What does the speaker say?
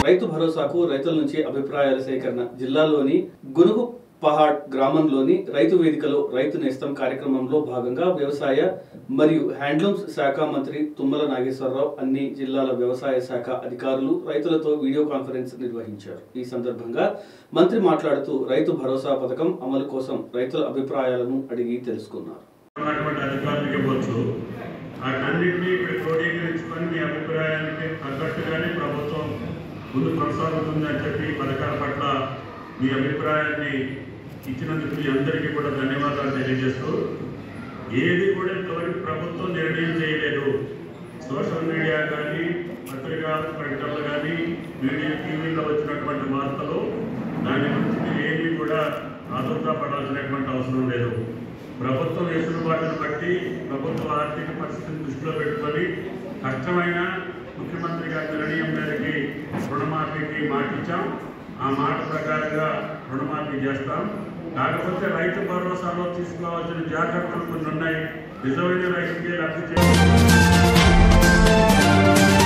రైతు భరోసాకు రైతుల నుంచి అభిప్రాయాల సేకరణ జిల్లాలోని గునుగు పహాడ్ గ్రామంలోని రైతు వేదికలో రైతు నేస్తం కార్యక్రమంలో భాగంగా వ్యవసాయ మరియు హ్యాండ్లూమ్స్ శాఖ మంత్రి తుమ్మల నాగేశ్వరరావు అన్ని జిల్లాల వ్యవసాయ శాఖ అధికారులు రైతులతో వీడియో కాన్ఫరెన్స్ నిర్వహించారు। ఈ సందర్భంగా మంత్రి మాట్లాడుతూ రైతు భరోసా పథకం అమలు కోసం రైతుల అభిప్రాయాలను అడిగి తెలుసుకున్నారు। ముందు కొనసాగుతుందని చెప్పి పథకాల పట్ల మీ అభిప్రాయాన్ని ఇచ్చినందుకు మీ అందరికీ కూడా ధన్యవాదాలు తెలియజేస్తూ, ఏది కూడా ఇంతవరకు ప్రభుత్వం నిర్ణయం చేయలేదు। సోషల్ మీడియా కానీ పత్రికా ప్రకటనలు కానీ మీడియా టీవీలో వచ్చినటువంటి వార్తలు దాని గురించి మీరు ఏమీ కూడా ఆదుర్దాపడాల్సినటువంటి అవసరం లేదు। ప్రభుత్వం వెసులుబాటును బట్టి ప్రభుత్వ ఆర్థిక పరిస్థితిని దృష్టిలో పెట్టుకొని కష్టమైన ముఖ్యమంత్రి గారి నిర్ణయం మేరకి రుణమాఫీకి మాట ఇచ్చాం। ఆ మాట ప్రకారంగా రుణమాఫీ చేస్తాం। కాకపోతే రైతు భరోసాలో తీసుకోవాల్సిన జాగ్రత్తలు కొన్ని ఉన్నాయి। నిజమైన రైతుకే లబ్ధి చేయాలి।